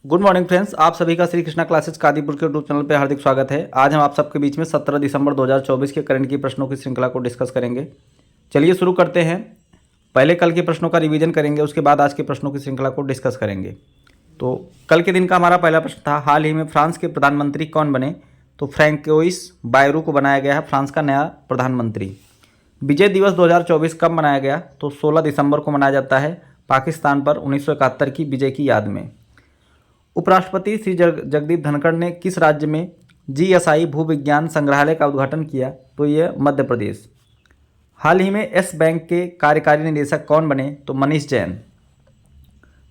Good morning friends, आप सभी का श्री कृष्णा क्लासेस कादीपुर के यूट्यूब चैनल पर हार्दिक स्वागत है। आज हम आप सबके बीच में 17 दिसंबर 2024 के करंट की प्रश्नों की श्रृंखला को डिस्कस करेंगे। चलिए शुरू करते हैं। पहले कल के प्रश्नों का रिवीजन करेंगे, उसके बाद आज के प्रश्नों की श्रृंखला को डिस्कस करेंगे। तो कल के दिन का हमारा पहला प्रश्न था, हाल ही में फ्रांस के प्रधानमंत्री कौन बने? तो फ्रैंकोइस बायरू को बनाया गया है फ्रांस का नया प्रधानमंत्री। विजय दिवस 2024 कब मनाया गया? तो 16 दिसंबर को मनाया जाता है पाकिस्तान पर 1971 की विजय की याद में। उपराष्ट्रपति श्री जगदीप धनखड़ ने किस राज्य में जीएसआई भूविज्ञान संग्रहालय का उद्घाटन किया? तो यह मध्य प्रदेश। हाल ही में एस बैंक के कार्यकारी निदेशक कौन बने? तो मनीष जैन।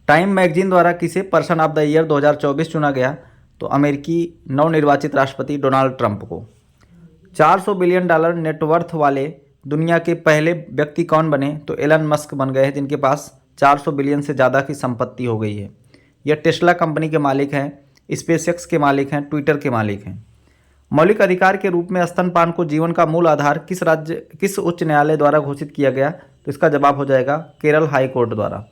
टाइम मैगजीन द्वारा किसे पर्सन ऑफ द ईयर 2024 चुना गया? तो अमेरिकी नवनिर्वाचित राष्ट्रपति डोनाल्ड ट्रंप को। 400 बिलियन डॉलर नेटवर्थ वाले दुनिया के पहले व्यक्ति कौन बने? तो एलन मस्क बन गए हैं, जिनके पास 400 बिलियन से ज़्यादा की संपत्ति हो गई है। यह टेस्ला कंपनी के मालिक हैं, स्पेसएक्स के मालिक हैं, ट्विटर के मालिक हैं। मौलिक अधिकार के रूप में स्तनपान को जीवन का मूल आधार किस उच्च न्यायालय द्वारा घोषित किया गया? तो इसका जवाब हो जाएगा केरल हाई कोर्ट द्वारा।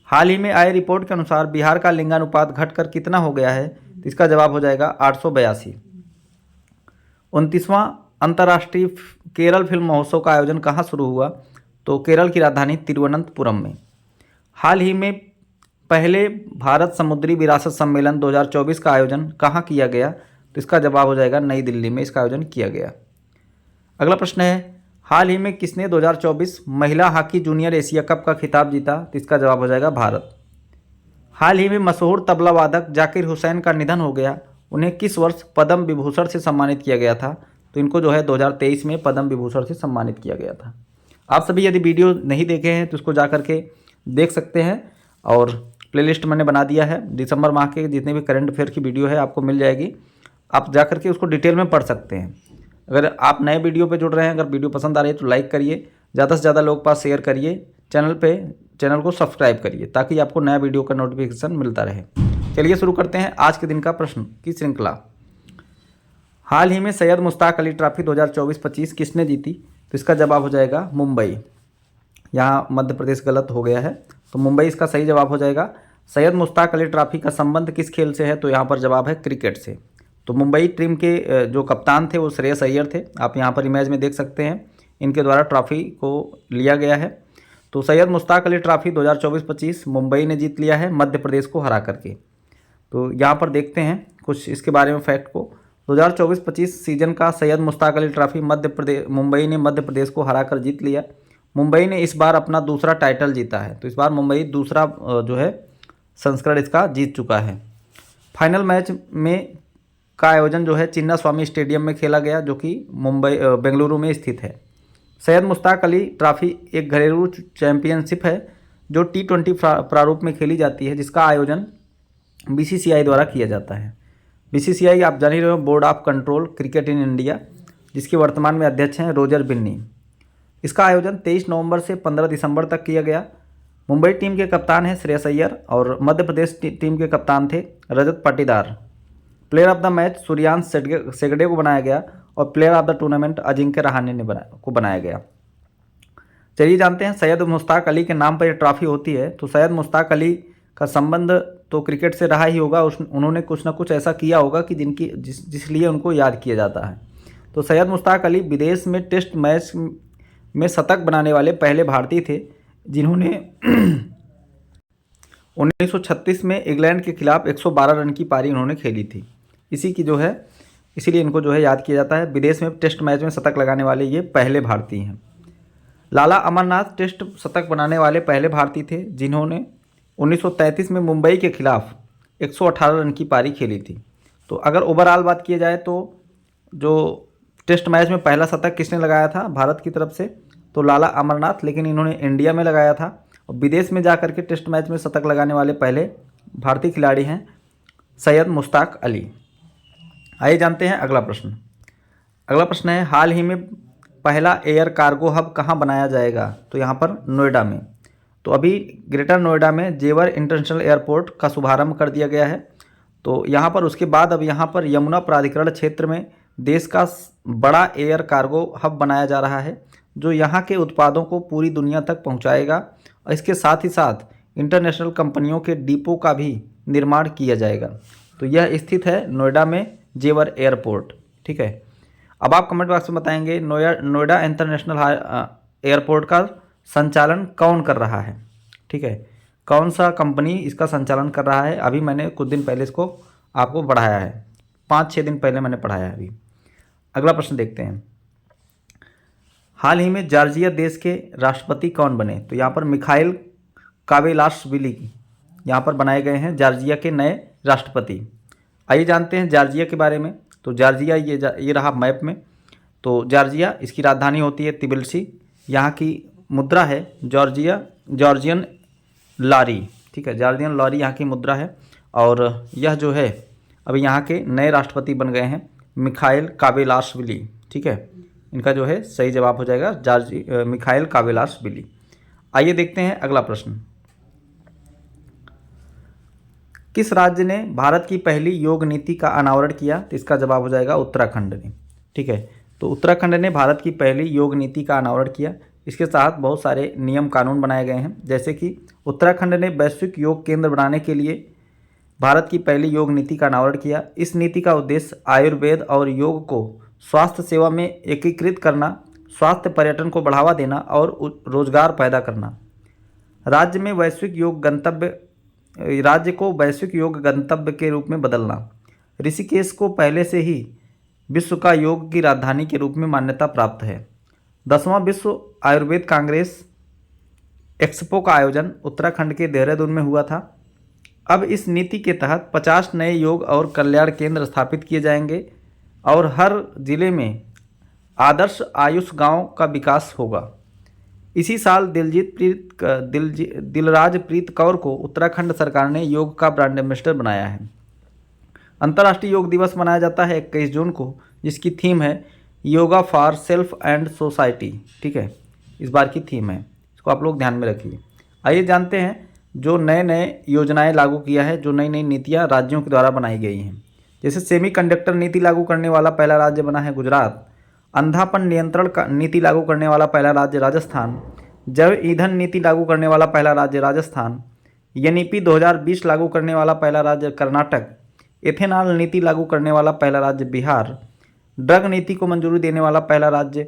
हाल ही में आई रिपोर्ट के अनुसार बिहार का लिंगानुपात घटकर कितना हो गया है? तो इसका जवाब हो जाएगा 882। 29वां अंतर्राष्ट्रीय केरल फिल्म महोत्सव का आयोजन कहाँ शुरू हुआ? तो केरल की राजधानी तिरुवनंतपुरम में। हाल ही में पहले भारत समुद्री विरासत सम्मेलन 2024 का आयोजन कहाँ किया गया? तो इसका जवाब हो जाएगा नई दिल्ली में इसका आयोजन किया गया। अगला प्रश्न है, हाल ही में किसने 2024 महिला हॉकी जूनियर एशिया कप का खिताब जीता? तो इसका जवाब हो जाएगा भारत। हाल ही में मशहूर तबला वादक जाकिर हुसैन का निधन हो गया। उन्हें किस वर्ष पद्म विभूषण से सम्मानित किया गया था? तो इनको जो है 2023 में पद्म विभूषण से सम्मानित किया गया था। आप सभी यदि वीडियो नहीं देखे हैं तो उसको जा करके देख सकते हैं, और प्लेलिस्ट मैंने बना दिया है। दिसंबर माह के जितने भी करंट अफेयर की वीडियो है आपको मिल जाएगी, आप जा करके उसको डिटेल में पढ़ सकते हैं। अगर आप नए वीडियो पे जुड़ रहे हैं, अगर वीडियो पसंद आ रही है तो लाइक करिए, ज़्यादा से ज़्यादा लोग पास शेयर करिए, चैनल को सब्सक्राइब करिए ताकि आपको नया वीडियो का नोटिफिकेशन मिलता रहे। चलिए शुरू करते हैं आज के दिन का प्रश्न की श्रृंखला। हाल ही में सैयद मुश्ताक अली ट्रॉफी 2024-25 किसने जीती? तो इसका जवाब हो जाएगा मुंबई। यहाँ मध्य प्रदेश गलत हो गया है, तो मुंबई इसका सही जवाब हो जाएगा। सैयद मुश्ताक अली ट्रॉफी का संबंध किस खेल से है? तो यहाँ पर जवाब है क्रिकेट से। तो मुंबई टीम के जो कप्तान थे वो श्रेयस अय्यर थे। आप यहाँ पर इमेज में देख सकते हैं, इनके द्वारा ट्रॉफी को लिया गया है। तो सैयद मुश्ताक अली ट्रॉफी 2024-25 मुंबई ने जीत लिया है मध्य प्रदेश को हरा करके। तो यहाँ पर देखते हैं कुछ इसके बारे में फैक्ट को। 2024-25 सीजन का सैयद मुश्ताक अली ट्रॉफी मुंबई ने मध्य प्रदेश को हरा कर जीत लिया। मुंबई ने इस बार अपना दूसरा टाइटल जीता है, तो इस बार मुंबई दूसरा जो है संस्करण इसका जीत चुका है। फाइनल मैच में का आयोजन जो है चिन्ना स्वामी स्टेडियम में खेला गया, जो कि बेंगलुरु में स्थित है। सैयद मुश्ताक अली ट्रॉफी एक घरेलू चैंपियनशिप है जो T20 प्रारूप में खेली जाती है, जिसका आयोजन BCCI द्वारा किया जाता है। BCCI आप जान ही रहे हो, board of control cricket in India, जिसके वर्तमान में अध्यक्ष हैं रोजर बिन्नी। इसका आयोजन 23 नवंबर से 15 दिसंबर तक किया गया। मुंबई टीम के कप्तान हैं श्रेयस अय्यर और मध्य प्रदेश टीम के कप्तान थे Rajat Patidar. Player of the match Suryansh सेगड़े को बनाया गया और player of the tournament Ajinkya Rahane ने बनाया गया। चलिए जानते हैं, सैयद मुश्ताक अली के नाम पर यह ट्रॉफी होती है। तो सैयद मुश्ताक अली का संबंध तो क्रिकेट से रहा ही होगा, उन्होंने कुछ ना कुछ ऐसा किया होगा कि जिसलिए उनको याद किया जाता है। तो सैयद मुश्ताक अली विदेश में टेस्ट मैच में शतक बनाने वाले पहले भारतीय थे, जिन्होंने 1936 में इंग्लैंड के खिलाफ 112 रन की पारी उन्होंने खेली थी। इसीलिए इनको जो है याद किया जाता है। विदेश में टेस्ट मैच में शतक लगाने वाले ये पहले भारतीय हैं। लाला अमरनाथ टेस्ट शतक बनाने वाले पहले भारतीय थे, जिन्होंने 1933 में मुंबई के खिलाफ 118 रन की पारी खेली थी। तो अगर ओवरऑल बात की जाए तो जो टेस्ट मैच में पहला शतक किसने लगाया था भारत की तरफ से? तो लाला अमरनाथ, लेकिन इन्होंने इंडिया में लगाया था। और विदेश में जाकर के टेस्ट मैच में शतक लगाने वाले पहले भारतीय खिलाड़ी हैं सैयद मुश्ताक अली। आइए जानते हैं अगला प्रश्न। अगला प्रश्न है, हाल ही में पहला एयर कार्गो हब कहाँ बनाया जाएगा? तो यहाँ पर नोएडा में। तो अभी ग्रेटर नोएडा में जेवर इंटरनेशनल एयरपोर्ट का शुभारंभ कर दिया गया है। तो यहाँ पर उसके बाद अब यहाँ पर यमुना प्राधिकरण क्षेत्र में देश का बड़ा एयर कार्गो हब बनाया जा रहा है, जो यहाँ के उत्पादों को पूरी दुनिया तक पहुँचाएगा। और इसके साथ ही साथ इंटरनेशनल कंपनियों के डिपो का भी निर्माण किया जाएगा? तो यह स्थित है नोएडा में जेवर एयरपोर्ट। ठीक है, अब आप कमेंट बॉक्स में बताएंगे नोएडा इंटरनेशनल एयरपोर्ट का संचालन कौन कर रहा है? ठीक है, कौन सा कंपनी इसका संचालन कर रहा है? अभी मैंने कुछ दिन पहले इसको आपको पढ़ाया है, 5-6 दिन पहले मैंने पढ़ाया है अभी। अगला प्रश्न देखते हैं, हाल ही में जॉर्जिया देश के राष्ट्रपति कौन बने? तो यहाँ पर मिखाइल कावेलाशविली यहाँ पर बनाए गए हैं जॉर्जिया के नए राष्ट्रपति। आइए जानते हैं जॉर्जिया के बारे में। तो जॉर्जिया ये रहा मैप में। तो जॉर्जिया, इसकी राजधानी होती है तिबिलिसी। यहाँ की मुद्रा है जॉर्जियन लॉरी। ठीक है, जॉर्जियन लॉरी यहाँ की मुद्रा है। और यह जो है अभी यहाँ के नए राष्ट्रपति बन गए हैं मिखाइल कावेलाशविली। ठीक है, इनका जो है सही जवाब हो जाएगा मिखाइल कावेलाशविली। आइए देखते हैं अगला प्रश्न, किस राज्य ने भारत की पहली योग नीति का अनावरण किया? तो इसका जवाब हो जाएगा उत्तराखंड ने। ठीक है, तो उत्तराखंड ने भारत की पहली योग नीति का अनावरण किया। इसके साथ बहुत सारे नियम कानून बनाए गए हैं, जैसे कि उत्तराखंड ने वैश्विक योग केंद्र बनाने के लिए भारत की पहली योग नीति का अनावरण किया। इस नीति का उद्देश्य आयुर्वेद और योग को स्वास्थ्य सेवा में एकीकृत करना, स्वास्थ्य पर्यटन को बढ़ावा देना और रोजगार पैदा करना। राज्य को वैश्विक योग गंतव्य के रूप में बदलना। ऋषिकेश को पहले से ही विश्व का योग की राजधानी के रूप में मान्यता प्राप्त है। 10वां विश्व आयुर्वेद कांग्रेस एक्सपो का आयोजन उत्तराखंड के देहरादून में हुआ था। अब इस नीति के तहत 50 नए योग और कल्याण केंद्र स्थापित किए जाएंगे और हर जिले में आदर्श आयुष गांव का विकास होगा। इसी साल दिलराजप्रीत कौर को उत्तराखंड सरकार ने योग का ब्रांड एम्बेसडर बनाया है। अंतर्राष्ट्रीय योग दिवस मनाया जाता है 21 जून को, जिसकी थीम है yoga for self and society. ठीक है, इस बार की थीम है, इसको आप लोग ध्यान में रखिए। आइए जानते हैं जो नए नए योजनाएं लागू किया है, जो नई नई नीतियां राज्यों के द्वारा बनाई गई हैं। जैसे सेमीकंडक्टर नीति लागू करने वाला पहला राज्य बना है गुजरात। अंधापन नियंत्रण का नीति लागू करने वाला पहला राज्य राजस्थान। जैव ईंधन नीति लागू करने वाला पहला राज्य राजस्थान। एनईपी 2020 लागू करने वाला पहला राज्य कर्नाटक। एथेनॉल नीति लागू करने वाला पहला राज्य बिहार। ड्रग नीति को मंजूरी देने वाला पहला राज्य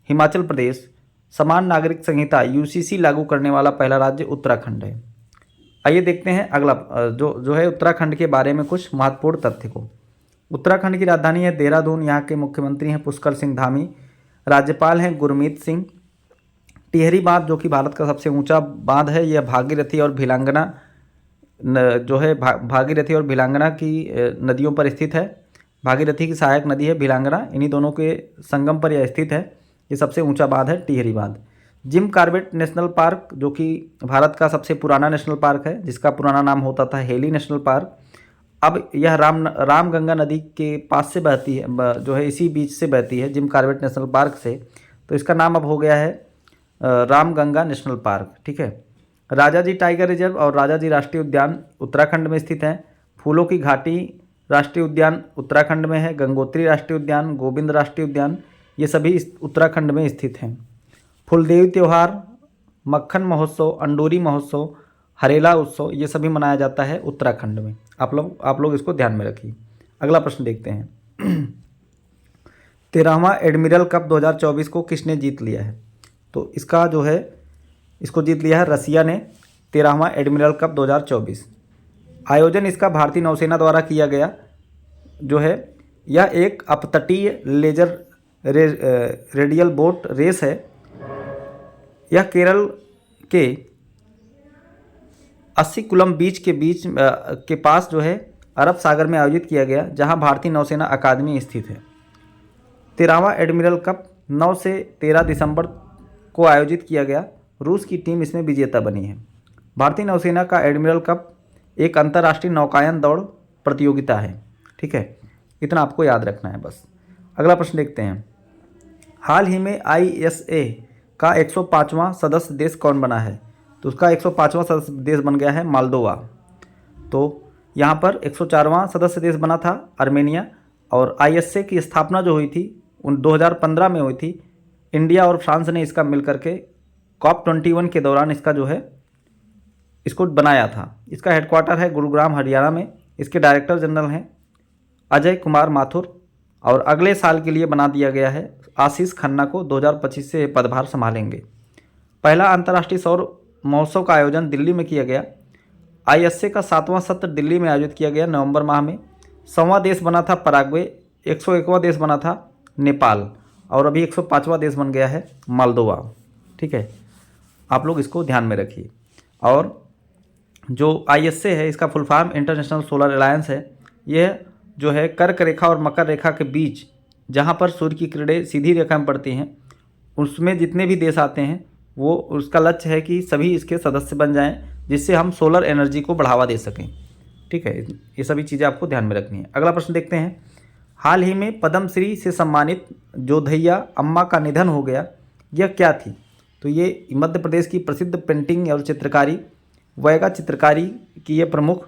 हिमाचल प्रदेश। समान नागरिक संहिता यूसीसी लागू करने वाला पहला राज्य उत्तराखंड है। आइए देखते हैं अगला जो है उत्तराखंड के बारे में कुछ महत्वपूर्ण तथ्य को। उत्तराखंड की राजधानी है देहरादून। यहाँ के मुख्यमंत्री हैं पुष्कर सिंह धामी। राज्यपाल हैं गुरमीत सिंह। टिहरी बांध जो कि भारत का सबसे ऊंचा बांध है, यह भागीरथी और भिलांगना की नदियों पर स्थित है। भागीरथी की सहायक नदी है भिलांगना, इन्हीं दोनों के संगम पर यह स्थित है। ये सबसे ऊंचा बांध है टिहरी बांध। जिम कॉर्बेट नेशनल पार्क जो कि भारत का सबसे पुराना नेशनल पार्क है, जिसका पुराना नाम होता था हेली नेशनल पार्क, अब यह रामगंगा नदी के पास से बहती है, जो है इसी बीच से बहती है जिम कॉर्बेट नेशनल पार्क से, तो इसका नाम अब हो गया है रामगंगा नेशनल पार्क। ठीक है, राजाजी टाइगर रिजर्व और राजाजी राष्ट्रीय उद्यान उत्तराखंड में स्थित हैं। फूलों की घाटी राष्ट्रीय उद्यान उत्तराखंड में है। गंगोत्री राष्ट्रीय उद्यान, गोविंद राष्ट्रीय उद्यान, ये सभी उत्तराखंड में स्थित हैं। फुलदेवी त्यौहार, मक्खन महोत्सव, अंडोरी महोत्सव, हरेला उत्सव, ये सभी मनाया जाता है उत्तराखंड में। आप लोग इसको ध्यान में रखिए। अगला प्रश्न देखते हैं 13वां एडमिरल कप 2024 को किसने जीत लिया है? तो इसका जो है इसको जीत लिया है रसिया ने 13वां एडमिरल कप 2024। आयोजन इसका भारतीय नौसेना द्वारा किया गया जो है, यह एक अपतटीय लेजर रेडियल बोट रेस है। यह केरल के अस्सीकुलम बीच के पास जो है अरब सागर में आयोजित किया गया, जहां भारतीय नौसेना अकादमी स्थित है। 13वां एडमिरल कप 9 से 13 दिसंबर को आयोजित किया गया। रूस की टीम इसमें विजेता बनी है। भारतीय नौसेना का एडमिरल कप एक अंतर्राष्ट्रीय नौकायन दौड़ प्रतियोगिता है। ठीक है, इतना आपको याद रखना है बस। अगला प्रश्न देखते हैं, हाल ही में ISA का 105वां सदस्य देश कौन बना है? तो उसका 105वां सदस्य देश बन गया है मालदोवा। तो यहाँ पर 104वां सदस्य देश बना था आर्मेनिया। और ISA की स्थापना जो हुई थी 2015 में हुई थी। इंडिया और फ्रांस ने इसका मिल करके COP21 के दौरान इसका जो है इसको बनाया था। इसका हेडक्वार्टर है गुरुग्राम हरियाणा में। इसके डायरेक्टर जनरल हैं अजय कुमार माथुर और अगले साल के लिए बना दिया गया है आशीष खन्ना को 2025 से पदभार संभालेंगे। पहला अंतर्राष्ट्रीय सौर महोत्सव का आयोजन दिल्ली में किया गया। आईएसए का 7वां सत्र दिल्ली में आयोजित किया गया नवंबर माह में। 100वां देश बना था पराग्वे, 101वां देश बना था नेपाल और अभी 105वां देश बन गया है मालदोवा। ठीक है, आप लोग इसको ध्यान में रखिए। और जो आईएसए है इसका full form international solar alliance है। यह जो है कर्क रेखा और मकर रेखा के बीच जहाँ पर सूर्य की किरणें सीधी रेखा में पड़ती हैं उसमें जितने भी देश आते हैं वो उसका लक्ष्य है कि सभी इसके सदस्य बन जाएं, जिससे हम सोलर एनर्जी को बढ़ावा दे सकें। ठीक है, ये सभी चीज़ें आपको ध्यान में रखनी है। अगला प्रश्न देखते हैं। हाल ही में पद्मश्री से सम्मानित जोधैया अम्मा का निधन हो गया, यह क्या थी? तो ये मध्य प्रदेश की प्रसिद्ध पेंटिंग और चित्रकारी वैगा चित्रकारी की ये प्रमुख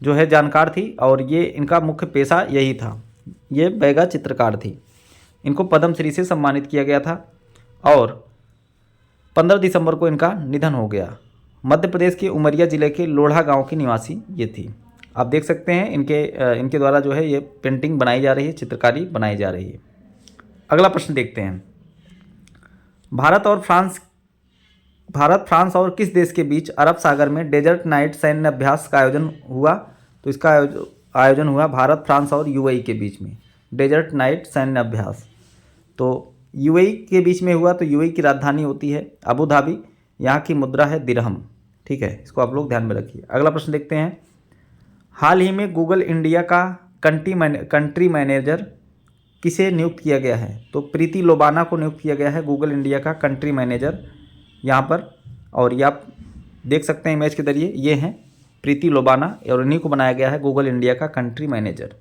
जो है जानकार थी और ये इनका मुख्य पेशा यही था। ये वैगा चित्रकार थी। इनको पद्मश्री से सम्मानित किया गया था और 15 दिसंबर को इनका निधन हो गया। मध्य प्रदेश के उमरिया जिले के लोढ़ा गांव की निवासी ये थी। आप देख सकते हैं इनके द्वारा जो है ये पेंटिंग बनाई जा रही है, चित्रकारी बनाई जा रही है। अगला प्रश्न देखते हैं। भारत फ्रांस और किस देश के बीच अरब सागर में डेजर्ट नाइट सैन्य अभ्यास का आयोजन हुआ? तो इसका आयोजन हुआ भारत फ्रांस और यूएई के बीच में, डेजर्ट नाइट सैन्य अभ्यास। तो यूएई के बीच में हुआ। तो यूएई की राजधानी होती है अबू धाबी, यहाँ की मुद्रा है दिरहम। ठीक है, इसको आप लोग ध्यान में रखिए। अगला प्रश्न देखते हैं। हाल ही में गूगल इंडिया का कंट्री मैनेजर किसे नियुक्त किया गया है? तो प्रीति लोबाना को नियुक्त किया गया है गूगल इंडिया का कंट्री मैनेजर यहाँ पर। और ये आप देख सकते हैं इमेज के जरिए, ये हैं प्रीति लोबाना और इन्हीं को बनाया गया है गूगल इंडिया का कंट्री मैनेजर।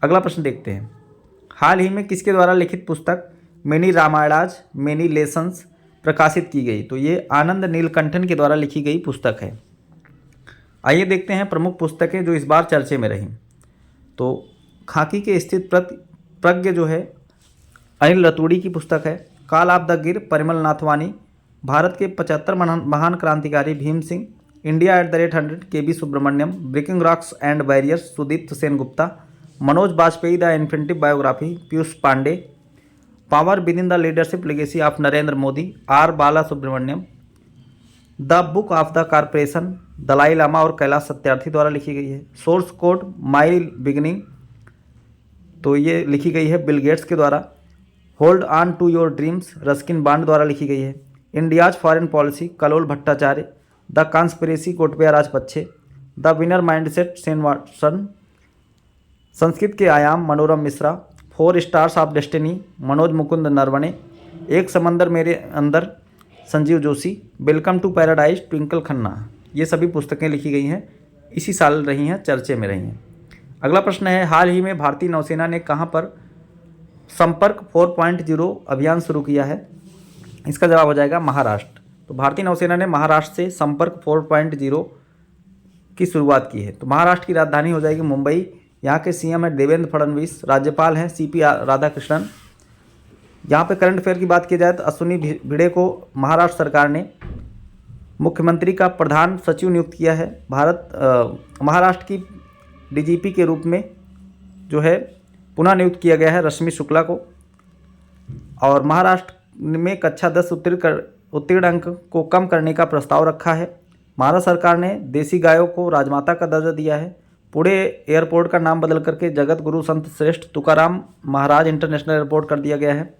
अगला प्रश्न देखते हैं। हाल ही में किसके द्वारा लिखित पुस्तक मिनी रामायणाज मेनी लेसन्स प्रकाशित की गई? तो ये आनंद नीलकंठन के द्वारा लिखी गई पुस्तक है। आइए देखते हैं प्रमुख पुस्तकें जो इस बार चर्चे में रहीं। तो खाकी के स्थित प्रज्ञ जो है अनिल रतूड़ी की पुस्तक है। काल ऑफ द गिर परिमल नाथवानी, भारत के 75 महान क्रांतिकारी Bhim Singh, India @100 KB Subramanyam, breaking rocks and barriers Sudipta Sengupta, Manoj Bajpayee the infinitive biography Piyush Pandey, power within the leadership legacy of Narendra Modi R Bala Subramanyam, the book of the corporation Dalai Lama और कैलाश सत्यार्थी द्वारा लिखी गई है। सोर्स कोड माई बिगिनिंग, तो ये लिखी गई है बिल गेट्स के द्वारा। Hold on to your dreams Ruskin Bond द्वारा लिखी गई है। India's foreign policy Kallol Bhattacharya, the conspiracy Gotabaya Rajapaksa, the winner mindset Shane Watson, Sanskrit के आयाम Manoram Mishra, 4 stars of destiny Manoj Mukund Naravane, एक समंदर मेरे अंदर Sanjeev Joshi, welcome to paradise Twinkle Khanna. ये सभी पुस्तकें लिखी गई हैं, इसी साल रही हैं, चर्चे में रही हैं। अगला प्रश्न है। हाल ही में भारतीय नौसेना ने कहाँ पर संपर्क 4.0 अभियान शुरू किया है? इसका जवाब हो जाएगा महाराष्ट्र। तो भारतीय नौसेना ने महाराष्ट्र से संपर्क 4.0 की शुरुआत की है। तो महाराष्ट्र की राजधानी हो जाएगी मुंबई। यहाँ के सीएम है देवेंद्र फडणवीस, राज्यपाल हैं CP राधाकृष्णन। यहाँ पे करंट अफेयर की बात की जाए तो अश्विनी भिड़े को महाराष्ट्र सरकार ने मुख्यमंत्री का प्रधान सचिव नियुक्त किया है। महाराष्ट्र की DGP के रूप में जो है पुनः नियुक्त किया गया है रश्मि शुक्ला को। और महाराष्ट्र में कक्षा 10 उत्तीर्ण अंक को कम करने का प्रस्ताव रखा है। महाराष्ट्र सरकार ने देसी गायों को राजमाता का दर्जा दिया है। पुणे एयरपोर्ट का नाम बदल करके जगत गुरु संत श्रेष्ठ तुकाराम महाराज इंटरनेशनल एयरपोर्ट कर दिया गया है।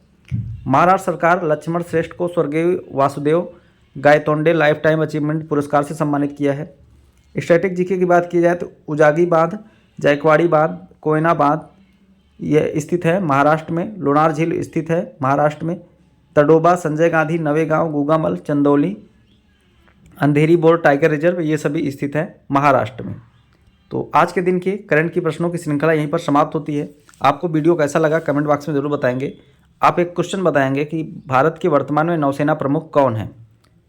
महाराष्ट्र सरकार लक्ष्मण श्रेष्ठ को स्वर्गीय Vasudev Gaitonde life time achievement पुरस्कार से सम्मानित किया है। स्टैटिक जीके की बात की जाए तो उजागी बांध, जायकवाड़ी बांध, कोयना बांध ये स्थित है महाराष्ट्र में। लोनार झील स्थित है महाराष्ट्र में। तडोबा, संजय गांधी, नवेगांव, गुगामल, चंदौली, अंधेरी बोर टाइगर रिजर्व ये सभी स्थित है महाराष्ट्र में। तो आज के दिन के करंट की प्रश्नों की श्रृंखला यहीं पर समाप्त होती है। आपको वीडियो कैसा लगा कमेंट बॉक्स में ज़रूर बताएंगे। आप एक क्वेश्चन बताएंगे कि भारत के वर्तमान में नौसेना प्रमुख कौन है?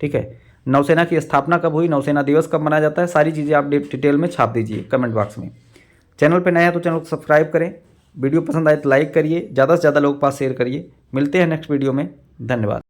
ठीक है, नौसेना की स्थापना कब हुई, नौसेना दिवस कब मनाया जाता है, सारी चीज़ें आप डिटेल में छाप दीजिए कमेंट बॉक्स में। चैनल पर नया है तो चैनल को सब्सक्राइब करें। वीडियो पसंद आए तो लाइक करिए, ज़्यादा से ज़्यादा लोगों के पास शेयर करिए। मिलते हैं नेक्स्ट वीडियो में। धन्यवाद।